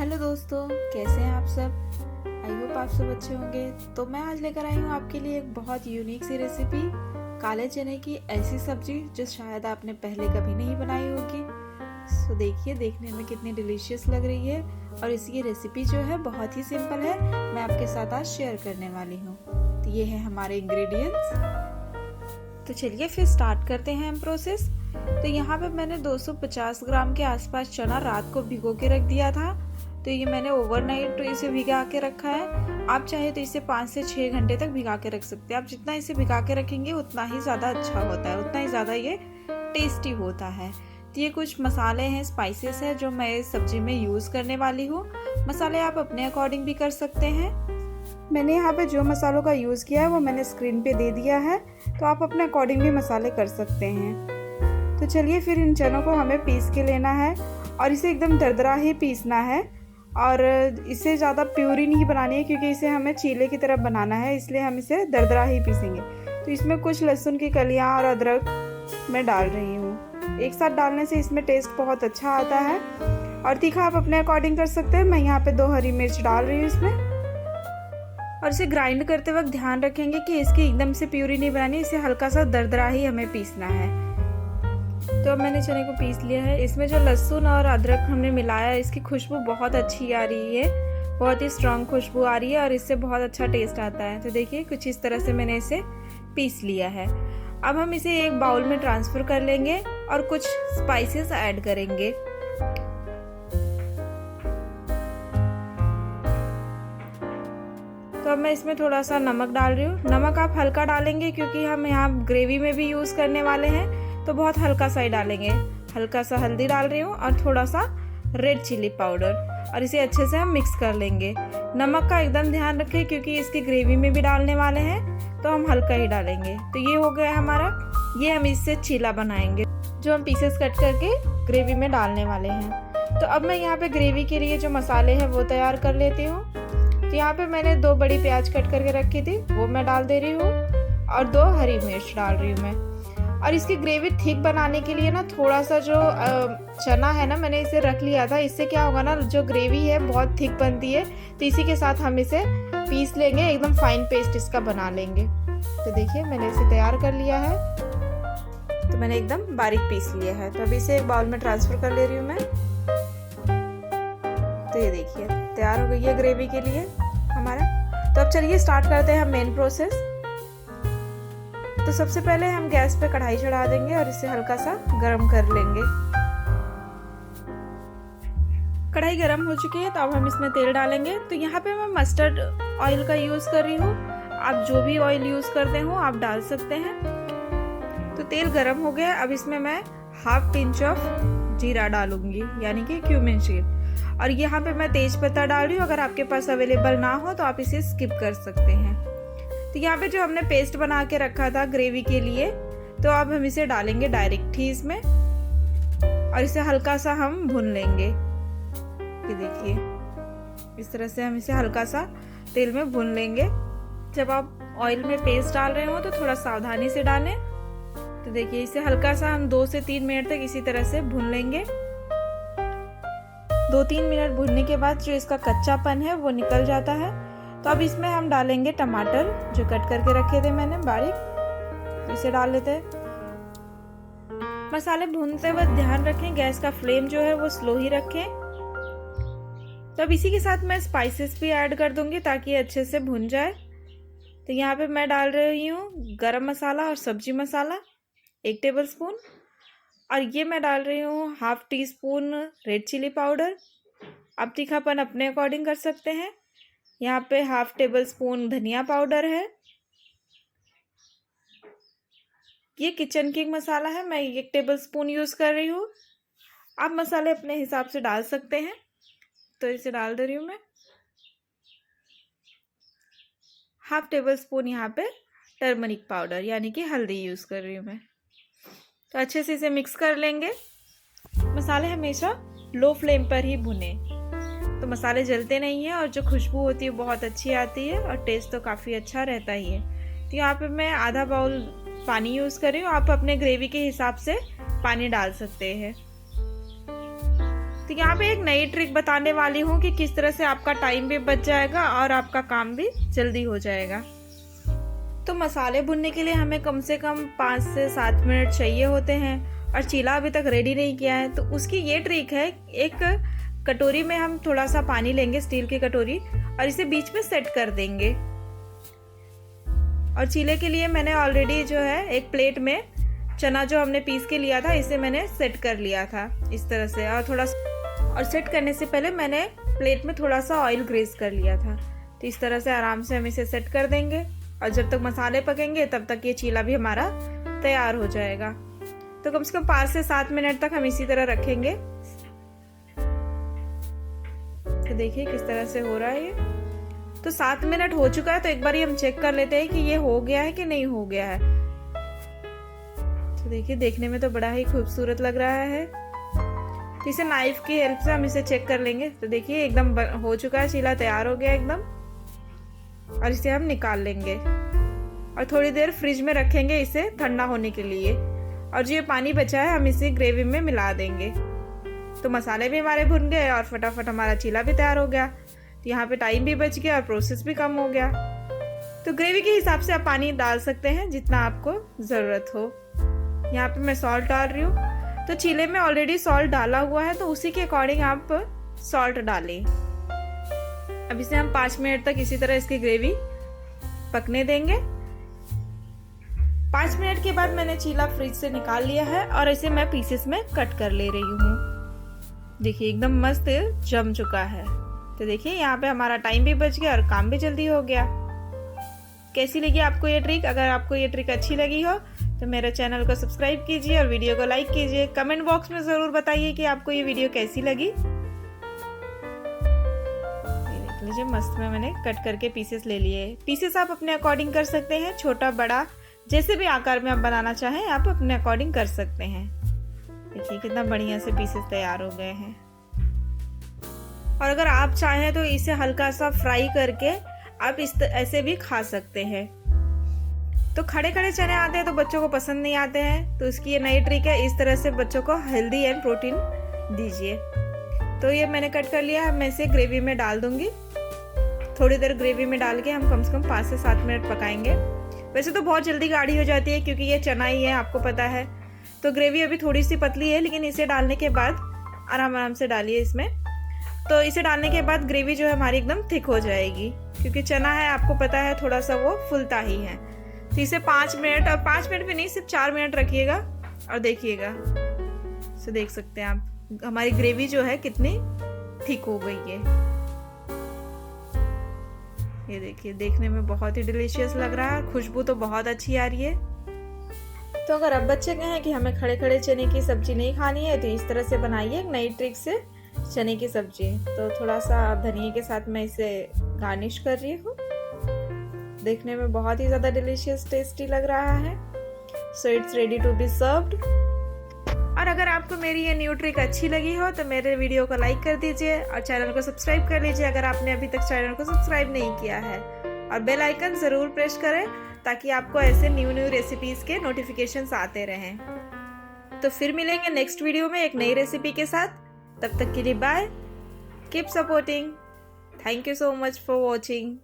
Hello दोस्तों, कैसे हैं आप सब। आई होप आप सब अच्छे होंगे। तो मैं आज लेकर आई हूँ आपके लिए एक बहुत यूनिक सी रेसिपी, काले चने की ऐसी सब्जी जो शायद आपने पहले कभी नहीं बनाई होगी। सो देखिए, देखने में कितनी डिलीशियस लग रही है और इसकी रेसिपी जो है बहुत ही सिंपल है। मैं आपके साथ आज शेयर करने वाली हूँ। तो ये है हमारे इंग्रेडिएंट्स। तो चलिए फिर स्टार्ट करते हैं हम प्रोसेस। तो यहाँ पे मैंने 250 ग्राम के आसपास चना रात को भिगो के रख दिया था। तो ये मैंने ओवरनाइट इसे भिगा के रखा है। आप चाहे तो इसे 5 से 6 घंटे तक भिगा के रख सकते हैं। आप जितना इसे भिगा के रखेंगे उतना ही ज़्यादा अच्छा होता है, उतना ही ज़्यादा ये टेस्टी होता है। तो ये कुछ मसाले हैं, स्पाइसेस हैं जो मैं इस सब्जी में यूज़ करने वाली हूँ। मसाले आप अपने अकॉर्डिंग भी कर सकते हैं। मैंने यहाँ पे जो मसालों का यूज़ किया है वो मैंने स्क्रीन पे दे दिया है, तो आप अपने अकॉर्डिंग भी मसाले कर सकते हैं। तो चलिए फिर इन चनों को हमें पीस के लेना है और इसे एकदम दरदरा ही पीसना है। और इसे ज़्यादा प्यूरी नहीं बनानी है क्योंकि इसे हमें चीले की तरह बनाना है, इसलिए हम इसे दरदरा ही पीसेंगे। तो इसमें कुछ लहसुन की कलियाँ और अदरक मैं डाल रही हूँ। एक साथ डालने से इसमें टेस्ट बहुत अच्छा आता है। और तीखा आप अपने अकॉर्डिंग कर सकते हैं। मैं यहाँ पे 2 हरी मिर्च डाल रही हूँ इसमें। और इसे ग्राइंड करते वक्त ध्यान रखेंगे कि इसकी एकदम से प्यूरी नहीं बनानी, इसे हल्का सा दरदरा ही हमें पीसना है। तो अब मैंने चने को पीस लिया है। इसमें जो लहसुन और अदरक हमने मिलाया है, इसकी खुशबू बहुत अच्छी आ रही है, बहुत ही स्ट्रांग खुशबू आ रही है और इससे बहुत अच्छा टेस्ट आता है। तो देखिए, कुछ इस तरह से मैंने इसे पीस लिया है। अब हम इसे एक बाउल में ट्रांसफ़र कर लेंगे और कुछ स्पाइसेस ऐड करेंगे। तो अब मैं इसमें थोड़ा सा नमक डाल रही हूँ। नमक आप हल्का डालेंगे क्योंकि हम यहाँ ग्रेवी में भी यूज़ करने वाले हैं, तो बहुत हल्का सा ही डालेंगे। हल्का सा हल्दी डाल रही हूँ और थोड़ा सा रेड चिली पाउडर, और इसे अच्छे से हम मिक्स कर लेंगे। नमक का एकदम ध्यान रखें क्योंकि इसकी ग्रेवी में भी डालने वाले हैं, तो हम हल्का ही डालेंगे। तो ये हो गया हमारा। ये हम इससे चीला बनाएंगे जो हम पीसेस कट करके ग्रेवी में डालने वाले हैं। तो अब मैं यहाँ पे ग्रेवी के लिए जो मसाले हैं वो तैयार कर लेती हूँ। तो यहाँ पे मैंने 2 बड़ी प्याज कट करके रखी थी, वो मैं डाल दे रही हूँ और 2 हरी मिर्च डाल रही हूँ मैं। और इसकी ग्रेवी थिक बनाने के लिए ना थोड़ा सा जो चना है ना, मैंने इसे रख लिया था। इससे क्या होगा ना, जो ग्रेवी है बहुत थिक बनती है। तो इसी के साथ हम इसे पीस लेंगे, एकदम फाइन पेस्ट इसका बना लेंगे। तो देखिए, मैंने इसे तैयार कर लिया है। तो मैंने एकदम बारीक पीस लिया है। तो अभी इसे एक बाउल में ट्रांसफ़र कर ले रही हूँ मैं। तो ये देखिए, तैयार हो गई है ग्रेवी के लिए हमारा। तो अब चलिए स्टार्ट करते हैं हम मेन प्रोसेस। तो सबसे पहले हम गैस पे कढ़ाई चढ़ा देंगे और इसे हल्का सा गरम कर लेंगे। कढ़ाई गरम हो चुकी है, तो अब हम इसमें तेल डालेंगे। तो यहाँ पे मैं मस्टर्ड ऑयल का यूज़ कर रही हूँ। आप जो भी ऑयल यूज़ करते हो आप डाल सकते हैं। तो तेल गरम हो गया। अब इसमें मैं हाफ पिंच ऑफ जीरा डालूंगी, यानी कि क्यूमिन सीड। और यहाँ पे मैं तेज पत्ता डाल रही हूँ। अगर आपके पास अवेलेबल ना हो तो आप इसे स्किप कर सकते हैं। तो यहाँ पे जो हमने पेस्ट बना के रखा था ग्रेवी के लिए, तो अब हम इसे डालेंगे डायरेक्ट ही इसमें और इसे हल्का सा हम भून लेंगे। ये देखिए, इस तरह से हम इसे हल्का सा तेल में भून लेंगे। जब आप ऑयल में पेस्ट डाल रहे हो तो थोड़ा सावधानी से डालें। तो देखिए, इसे हल्का सा हम 2 से 3 मिनट तक इसी तरह से भून लेंगे। 2-3 मिनट भूनने के बाद जो इसका कच्चापन है वो निकल जाता है। तो अब इसमें हम डालेंगे टमाटर जो कट करके रखे थे मैंने बारीक। तो इसे डाल लेते हैं। मसाले भूनते वक्त ध्यान रखें गैस का फ्लेम जो है वो स्लो ही रखें। तो अब इसी के साथ मैं स्पाइसेस भी ऐड कर दूंगी ताकि अच्छे से भून जाए। तो यहाँ पे मैं डाल रही हूँ गरम मसाला और सब्जी मसाला 1 टेबलस्पून, और ये मैं डाल रही हूँ half teaspoon red chilli powder. आप तीखापन अपने अकॉर्डिंग कर सकते हैं। यहाँ पे हाफ टेबल स्पून धनिया पाउडर है। ये किचन किंग मसाला है, मैं 1 टेबलस्पून यूज़ कर रही हूँ। आप मसाले अपने हिसाब से डाल सकते हैं। तो इसे डाल दे रही हूँ मैं। हाफ टेबल स्पून यहाँ पे टर्मरिक पाउडर यानी कि हल्दी यूज़ कर रही हूँ मैं। तो अच्छे से इसे मिक्स कर लेंगे। मसाले हमेशा लो फ्लेम पर ही भुने, तो मसाले जलते नहीं हैं और जो खुशबू होती है बहुत अच्छी आती है और टेस्ट तो काफ़ी अच्छा रहता ही है। तो यहाँ पे मैं आधा बाउल पानी यूज़ कर रही हूँ। आप अपने ग्रेवी के हिसाब से पानी डाल सकते हैं। तो यहाँ पे एक नई ट्रिक बताने वाली हूँ कि किस तरह से आपका टाइम भी बच जाएगा और आपका काम भी जल्दी हो जाएगा। तो मसाले भुनने के लिए हमें कम से कम 5 से 7 मिनट चाहिए होते हैं और चीला अभी तक रेडी नहीं किया है। तो उसकी ये ट्रिक है, एक कटोरी में हम थोड़ा सा पानी लेंगे, स्टील की कटोरी, और इसे बीच में सेट कर देंगे। और चीले के लिए मैंने ऑलरेडी जो है एक प्लेट में चना जो हमने पीस के लिया था इसे मैंने सेट कर लिया था इस तरह से। और सेट करने से पहले मैंने प्लेट में थोड़ा सा ऑयल ग्रीस कर लिया था। तो इस तरह से आराम से हम इसे सेट कर देंगे और जब तक मसाले पकेंगे तब तक ये चीला भी हमारा तैयार हो जाएगा। तो कम से कम 5 से 7 मिनट तक हम इसी तरह रखेंगे। तो देखिए किस तरह से हो रहा है ये। तो 7 मिनट हो चुका है, तो एक बार हम चेक कर लेते हैं कि ये हो गया है कि नहीं हो गया है। तो देखिए देखने में तो बड़ा ही खूबसूरत लग रहा है। तो इसे नाइफ की हेल्प से हम इसे चेक कर लेंगे। तो देखिए एकदम हो चुका है, चीला तैयार हो गया एकदम। और इसे हम निकाल लेंगे और थोड़ी देर फ्रिज में रखेंगे इसे ठंडा होने के लिए। और जो ये पानी बचा है हम इसे ग्रेवी में मिला देंगे। तो मसाले भी हमारे भुन गए और फटाफट हमारा चीला भी तैयार हो गया। तो यहाँ पे टाइम भी बच गया और प्रोसेस भी कम हो गया। तो ग्रेवी के हिसाब से आप पानी डाल सकते हैं जितना आपको ज़रूरत हो। यहाँ पे मैं सॉल्ट डाल रही हूँ। तो चीले में ऑलरेडी सॉल्ट डाला हुआ है, तो उसी के अकॉर्डिंग आप सॉल्ट डालें। अब इसे हम 5 मिनट तक इसी तरह इसकी ग्रेवी पकने देंगे। 5 मिनट के बाद मैंने चीला फ्रिज से निकाल लिया है और इसे मैं पीसेस में कट कर ले रही हूँ। देखिए एकदम मस्त जम चुका है। तो देखिए यहाँ पे हमारा टाइम भी बच गया और काम भी जल्दी हो गया। कैसी लगी आपको ये ट्रिक? अगर आपको ये ट्रिक अच्छी लगी हो तो मेरे चैनल को सब्सक्राइब कीजिए और वीडियो को लाइक कीजिए। कमेंट बॉक्स में ज़रूर बताइए कि आपको ये वीडियो कैसी लगी। देख लीजिए मस्त में मैंने कट करके पीसेस ले लिए। पीसेस आप अपने अकॉर्डिंग कर सकते हैं, छोटा बड़ा जैसे भी आकार में आप बनाना चाहें आप अपने अकॉर्डिंग कर सकते हैं। देखिए कितना बढ़िया से पीसेस तैयार हो गए हैं। और अगर आप चाहें तो इसे हल्का सा फ्राई करके आप ऐसे भी खा सकते हैं। तो खड़े खड़े चने आते हैं तो बच्चों को पसंद नहीं आते हैं, तो इसकी ये नई ट्रिक है, इस तरह से बच्चों को हेल्दी एंड प्रोटीन दीजिए। तो ये मैंने कट कर लिया है, मैं इसे ग्रेवी में डाल दूंगी। थोड़ी देर ग्रेवी में डाल के हम कम से कम 5 से 7 मिनट पकाएंगे। वैसे तो बहुत जल्दी गाढ़ी हो जाती है क्योंकि ये चना ही है, आपको पता है। तो ग्रेवी अभी थोड़ी सी पतली है, लेकिन इसे डालने के बाद आराम आराम से डालिए इसमें। तो इसे डालने के बाद ग्रेवी जो है हमारी एकदम थिक हो जाएगी, क्योंकि चना है आपको पता है थोड़ा सा वो फुलता ही है। तो इसे 5 मिनट, और 5 मिनट भी नहीं सिर्फ 4 मिनट रखिएगा और देखिएगा। तो देख सकते हैं आप हमारी ग्रेवी जो है कितनी थिक हो गई है। ये देखिए देखने में बहुत ही डिलीशियस लग रहा है, खुशबू तो बहुत अच्छी आ रही है। तो अगर अब बच्चे कहें कि हमें खड़े खड़े चने की सब्जी नहीं खानी है तो इस तरह से बनाइए एक नई ट्रिक से चने की सब्जी। तो थोड़ा सा धनिया के साथ मैं इसे गार्निश कर रही हूँ। देखने में बहुत ही ज़्यादा डिलीशियस टेस्टी लग रहा है। So it's ready to be served. और अगर आपको मेरी ये न्यू ट्रिक अच्छी लगी हो तो मेरे वीडियो को लाइक कर दीजिए और चैनल को सब्सक्राइब कर लीजिए अगर आपने अभी तक चैनल को सब्सक्राइब नहीं किया है। और बेल आइकन ज़रूर प्रेस करें ताकि आपको ऐसे न्यू रेसिपीज़ के नोटिफिकेशंस आते रहें। तो फिर मिलेंगे नेक्स्ट वीडियो में एक नई रेसिपी के साथ। तब तक के लिए bye, keep supporting, thank you so much for watching.